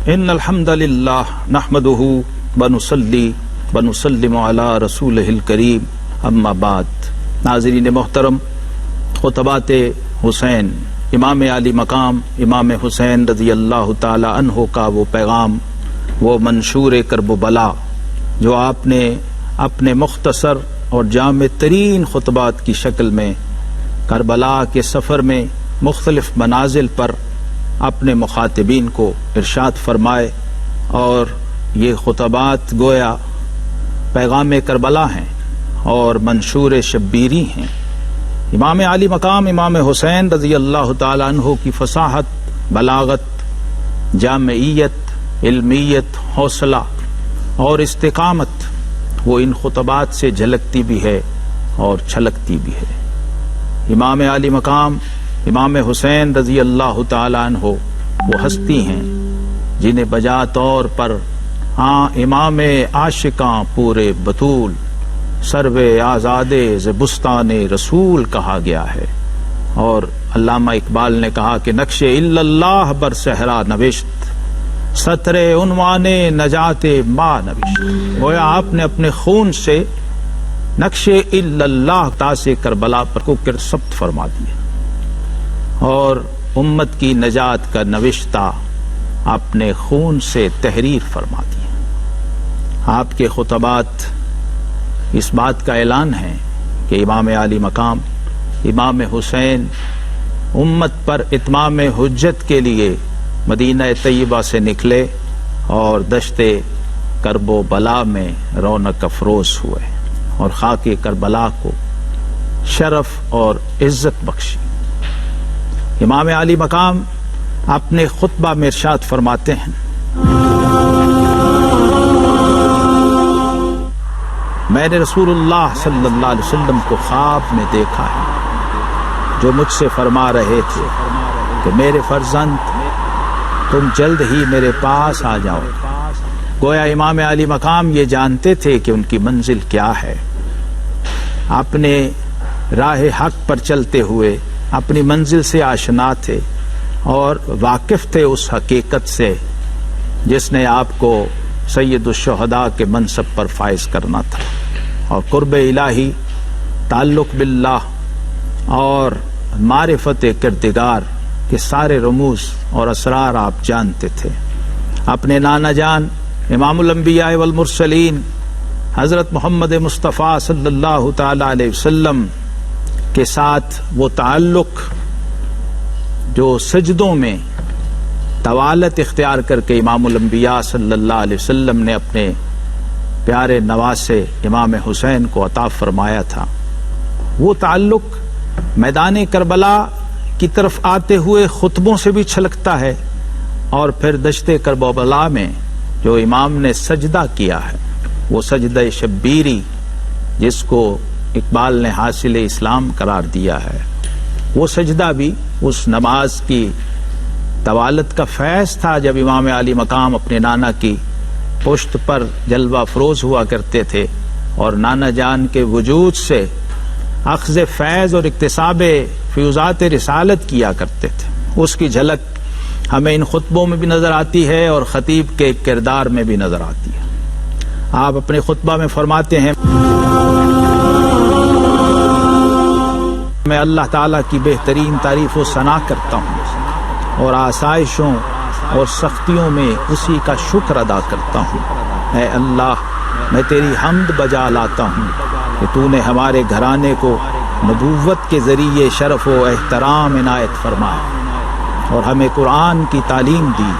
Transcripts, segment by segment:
ان الحمد للہ نحمدہ ونصلی ونسلم علی رسولہ الکریم اما بعد۔ ناظرین محترم، خطبات حسین، امام علی مقام امام حسین رضی اللہ تعالی عنہ کا وہ پیغام، وہ منشور کرب و بلا جو آپ نے اپنے مختصر اور جامع ترین خطبات کی شکل میں کربلا کے سفر میں مختلف منازل پر اپنے مخاطبین کو ارشاد فرمائے، اور یہ خطبات گویا پیغام کربلا ہیں اور منشور شبیری ہیں۔ امام علی مقام امام حسین رضی اللہ تعالی عنہ کی فصاحت، بلاغت، جامعیت، علمیت، حوصلہ اور استقامت وہ ان خطبات سے جھلکتی بھی ہے اور چھلکتی بھی ہے۔ امام علی مقام امام حسین رضی اللہ تعالی عنہ وہ ہستی ہیں جنہیں بجا طور پر امام عاشقاں پورے بطول، سرو آزادے زبستان رسول کہا گیا ہے، اور علامہ اقبال نے کہا کہ نقش الا اللہ بر صحرا نوشت، سطر عنوان نجات ما نوشت۔ گویا آپ نے اپنے خون سے نقش الا اللہ تاس کربلا پر کو ثبت فرما دیا، اور امت کی نجات کا نوشتہ اپنے خون سے تحریر فرما دیا۔ آپ کے خطبات اس بات کا اعلان ہے کہ امام علی مقام امام حسین امت پر اتمام حجت کے لیے مدینہ طیبہ سے نکلے اور دشت کرب و بلا میں رونق افروز ہوئے اور خاک کربلا کو شرف اور عزت بخشی۔ امام علی مقام اپنے خطبہ میں ارشاد فرماتے ہیں، میں نے رسول اللہ صلی اللہ علیہ وسلم کو خواب میں دیکھا ہے جو مجھ سے فرما رہے تھے کہ میرے فرزند تم جلد ہی میرے پاس آ جاؤ۔ گویا امام علی مقام یہ جانتے تھے کہ ان کی منزل کیا ہے، اپنے راہ حق پر چلتے ہوئے اپنی منزل سے آشنا تھے اور واقف تھے اس حقیقت سے جس نے آپ کو سید الشہداء کے منصب پر فائز کرنا تھا، اور قرب الہی، تعلق باللہ اور معرفت کردگار کے سارے رموز اور اسرار آپ جانتے تھے۔ اپنے نانا جان امام الانبیاء والمرسلین حضرت محمد مصطفیٰ صلی اللہ تعالی علیہ وسلم کے ساتھ وہ تعلق جو سجدوں میں طوالت اختیار کر کے امام الانبیاء صلی اللہ علیہ وسلم نے اپنے پیارے نواسے امام حسین کو عطا فرمایا تھا، وہ تعلق میدان کربلا کی طرف آتے ہوئے خطبوں سے بھی چھلکتا ہے، اور پھر دشت کربلا میں جو امام نے سجدہ کیا ہے، وہ سجدہ شبیری جس کو اقبال نے حاصل اسلام قرار دیا ہے، وہ سجدہ بھی اس نماز کی طوالت کا فیض تھا جب امام علی مقام اپنے نانا کی پشت پر جلوہ افروز ہوا کرتے تھے اور نانا جان کے وجود سے اخذ فیض اور اکتساب فیوزات رسالت کیا کرتے تھے۔ اس کی جھلک ہمیں ان خطبوں میں بھی نظر آتی ہے اور خطیب کے کردار میں بھی نظر آتی ہے۔ آپ اپنے خطبہ میں فرماتے ہیں، میں اللہ تعالیٰ کی بہترین تعریف و ثنا کرتا ہوں اور آسائشوں اور سختیوں میں اسی کا شکر ادا کرتا ہوں۔ اے اللہ، میں تیری حمد بجا لاتا ہوں کہ تو نے ہمارے گھرانے کو نبوت کے ذریعے شرف و احترام عنایت فرمایا اور ہمیں قرآن کی تعلیم دی،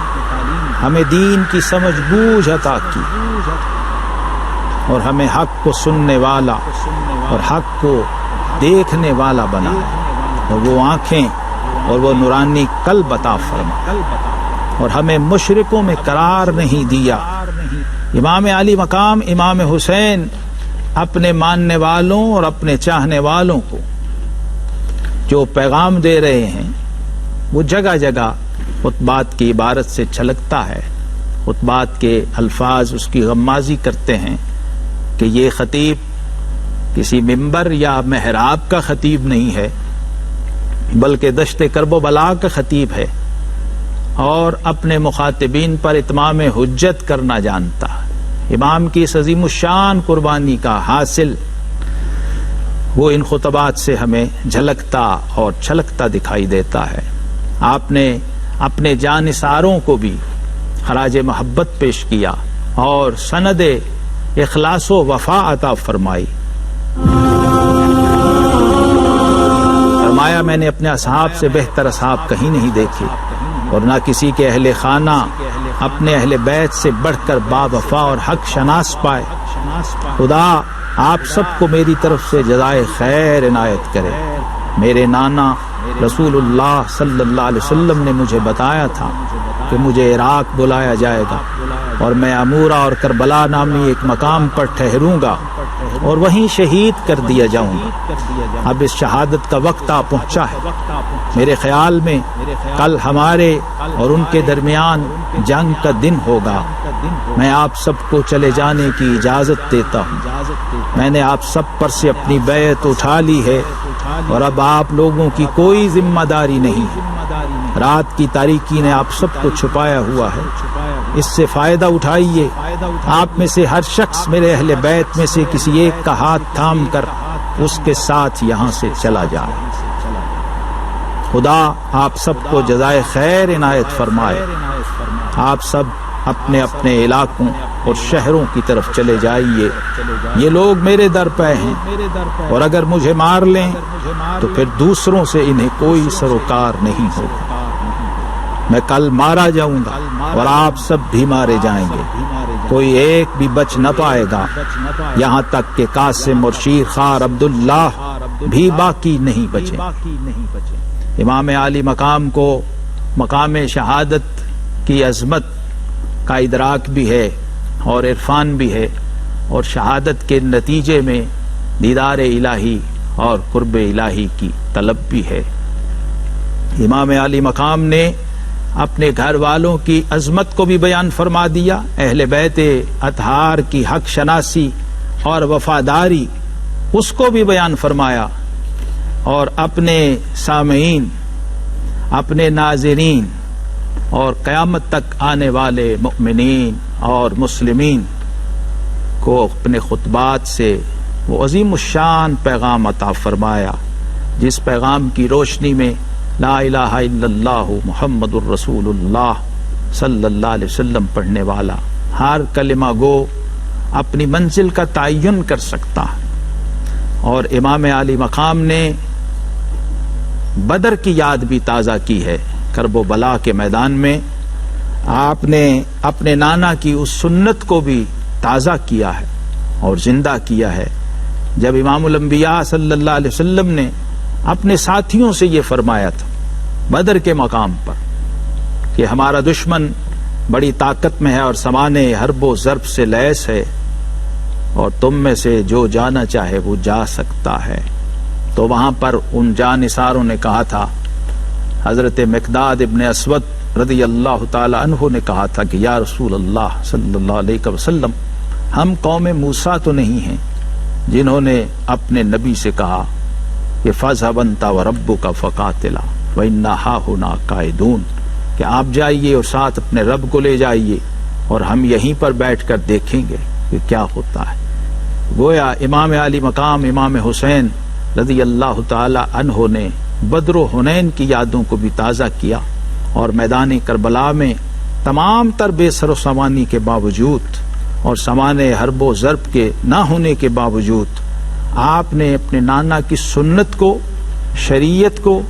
ہمیں دین کی سمجھ بوجھ عطا کی، اور ہمیں حق کو سننے والا اور حق کو دیکھنے والا بنا، اور وہ آنکھیں اور وہ نورانی قلب عطا فرما، اور ہمیں مشرکوں میں قرار نہیں دیا۔ امام علی مقام امام حسین اپنے ماننے والوں اور اپنے چاہنے والوں کو جو پیغام دے رہے ہیں وہ جگہ جگہ خطبات کی عبارت سے چھلکتا ہے۔ خطبات کے الفاظ اس کی غمازی کرتے ہیں کہ یہ خطیب کسی منبر یا محراب کا خطیب نہیں ہے، بلکہ دشت کرب و بلا کا خطیب ہے، اور اپنے مخاطبین پر اتمام حجت کرنا جانتا ہے۔ امام کی اس عظیم الشان قربانی کا حاصل وہ ان خطبات سے ہمیں جھلکتا اور چھلکتا دکھائی دیتا ہے۔ آپ نے اپنے جانثاروں کو بھی خراج محبت پیش کیا اور سند اخلاص و وفا عطا فرمائی۔ فرمایا میں نے اپنے اصحاب سے بہتر اصحاب کہیں نہیں دیکھے اور نہ کسی کے اہل خانہ اپنے اہل بیت سے بڑھ کر با وفا اور حق شناس پائے۔ خدا آپ سب کو میری طرف سے جزائے خیر عنایت کرے۔ میرے نانا رسول اللہ صلی اللہ علیہ وسلم نے مجھے بتایا تھا کہ مجھے عراق بلایا جائے گا اور میں امورہ اور کربلا نامی ایک مقام پر ٹھہروں گا اور وہیں شہید کر دیا جاؤں گا۔ اب اس شہادت کا وقت آ پہنچا ہے۔ میرے خیال میں کل ہمارے اور ان کے درمیان جنگ کا دن ہوگا۔ میں آپ سب کو چلے جانے کی اجازت دیتا ہوں۔ میں نے آپ سب پر سے اپنی بیعت اٹھا لی ہے اور اب آپ لوگوں کی کوئی ذمہ داری نہیں ہے۔ رات کی تاریکی نے آپ سب کو چھپایا ہوا ہے، اس سے فائدہ اٹھائیے۔ آپ میں سے ہر شخص میرے اہل بیت میں سے کسی ایک کا ہاتھ تھام کر اس کے ساتھ یہاں سے چلا جائے۔ خدا آپ سب کو جزائے خیر عنایت فرمائے۔ آپ سب اپنے اپنے علاقوں اور شہروں کی طرف چلے جائیے۔ یہ لوگ میرے در پہ ہیں اور اگر مجھے مار لیں تو پھر دوسروں سے انہیں کوئی سروکار نہیں ہوگا۔ میں کل مارا جاؤں گا اور آپ سب بھی مارے جائیں گے، کوئی ایک بھی بچ نہ پائے گا، یہاں تک کہ قاسم اور شیر خوار عبداللہ بھی باقی نہیں بچے۔ امام عالی مقام کو مقام شہادت کی عظمت کا ادراک بھی ہے اور عرفان بھی ہے، اور شہادت کے نتیجے میں دیدار الہی اور قرب الہی کی طلب بھی ہے۔ امام عالی مقام نے اپنے گھر والوں کی عظمت کو بھی بیان فرما دیا، اہل بیت اطہار کی حق شناسی اور وفاداری اس کو بھی بیان فرمایا، اور اپنے سامعین، اپنے ناظرین اور قیامت تک آنے والے مؤمنین اور مسلمین کو اپنے خطبات سے وہ عظیم الشان پیغام عطا فرمایا، جس پیغام کی روشنی میں لا الہ الا اللہ محمد الرسول اللہ صلی اللہ علیہ وسلم پڑھنے والا ہر کلمہ گو اپنی منزل کا تعین کر سکتا ہے۔ اور امام عالی مقام نے بدر کی یاد بھی تازہ کی ہے۔ کرب و بلا کے میدان میں آپ نے اپنے نانا کی اس سنت کو بھی تازہ کیا ہے اور زندہ کیا ہے، جب امام الانبیاء صلی اللہ علیہ وسلم نے اپنے ساتھیوں سے یہ فرمایا تھا بدر کے مقام پر کہ ہمارا دشمن بڑی طاقت میں ہے اور سمانے حرب و ضرب سے لیس ہے، اور تم میں سے جو جانا چاہے وہ جا سکتا ہے۔ تو وہاں پر ان جانثاروں نے کہا تھا، حضرت مقداد ابن اسود رضی اللہ تعالی عنہ نے کہا تھا کہ یا رسول اللہ صلی اللہ علیہ وسلم، ہم قوم موسیٰ تو نہیں ہیں جنہوں نے اپنے نبی سے کہا کہ فَاذْهَبْ أَنْتَ وَرَبُّكَ فَقَاتِلَا وَإِنَّا هَاهُنَا قَاعِدُونَ، کہ آپ جائیے اور ساتھ اپنے رب کو لے جائیے اور ہم یہیں پر بیٹھ کر دیکھیں گے کہ کیا ہوتا ہے۔ گویا امام عالی مقام امام حسین رضی اللہ تعالی عنہ نے بدر و حنین کی یادوں کو بھی تازہ کیا، اور میدان کربلا میں تمام تر بے سر و سامانی کے باوجود اور سامان حرب و ضرب کے نہ ہونے کے باوجود آپ نے اپنے نانا کی سنت کو، شریعت کو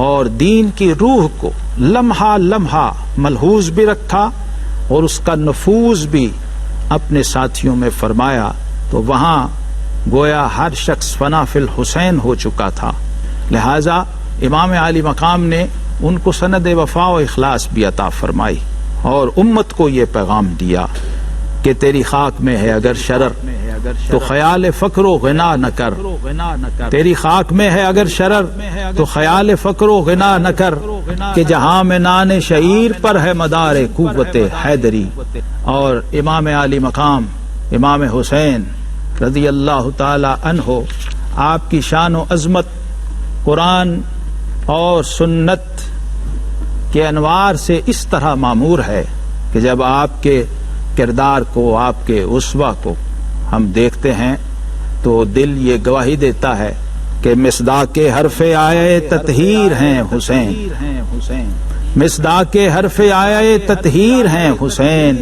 اور دین کی روح کو لمحہ لمحہ ملحوظ بھی رکھا اور اس کا نفوذ بھی اپنے ساتھیوں میں فرمایا۔ تو وہاں گویا ہر شخص فنا فی الحسین ہو چکا تھا، لہذا امام عالی مقام نے ان کو سند وفا و اخلاص بھی عطا فرمائی اور امت کو یہ پیغام دیا کہ تیری خاک میں ہے اگر شرر تو خیال فقر و غنا نہ کر، تیری خاک میں ہے اگر شرر تو خیال فقر و غنا نہ کر، کہ جہاں میں نان شعیر پر ہے مدار قوت حیدری۔ اور امام عالی مقام امام حسین رضی اللہ تعالی عنہ، آپ کی شان و عظمت قرآن اور سنت کہ انوار سے اس طرح معمور ہے کہ جب آپ کے کردار کو، آپ کے اسوہ کو ہم دیکھتے ہیں تو دل یہ گواہی دیتا ہے کہ مصداق حرف آیے تطہیر ہیں حسین، مصداق حرف آیے تطہیر ہیں حسین،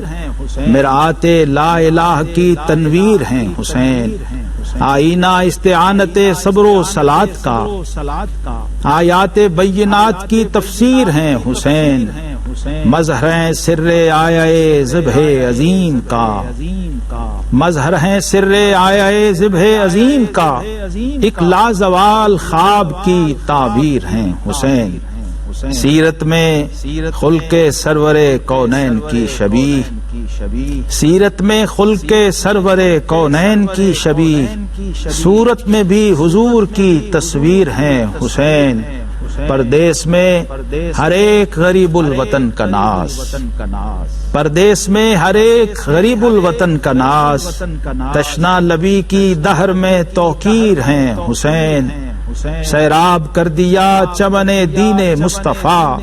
مرآت لا الہ کی تنویر ہیں حسین، آئینہ استعانت صبر و صلات کا، آیات بینات کی تفسیر ہیں حسین، مظہر ہیں سر آیہ ذبح عظیم کا، مظہر ہیں سر آیہ ذبح عظیم کا، ایک لازوال خواب کی تعبیر ہیں حسین، سیرت میں خلق سرور کونین کی شبیہ، سیرت میں خلق سرور کونین کی شبیہ، صورت میں بھی حضور کی تصویر ہیں حسین، پردیس میں ہر ایک غریب الوطن کا ناز، پردیس میں ہر ایک غریب الوطن کا ناز، تشنا لبی کی دہر میں توقیر ہیں حسین، سیراب کر دیا چمن دین مصطفیٰ،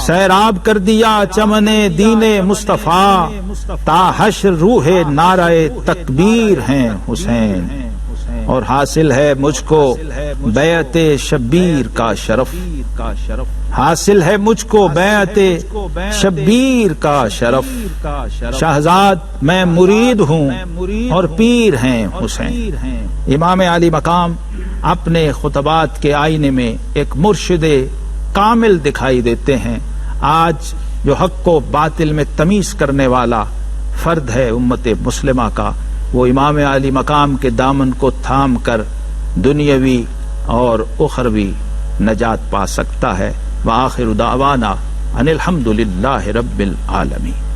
سیراب کر دیا چمن دین مصطفیٰ، تا حشر روح نعرہ تکبیر ہیں حسین، اور حاصل ہے مجھ کو بیعت شبیر کا شرف، حاصل ہے مجھ کو بیعت شبیر کا شرف، شہزاد میں مرید ہوں اور پیر ہیں حسین۔ امام علی مقام اپنے خطبات کے آئینے میں ایک مرشد کامل دکھائی دیتے ہیں۔ آج جو حق و باطل میں تمیز کرنے والا فرد ہے امت مسلمہ کا، وہ امام علی مقام کے دامن کو تھام کر دنیاوی اور اخروی نجات پا سکتا ہے۔ وآخر دعوانا ان الحمد للہ رب العالمین۔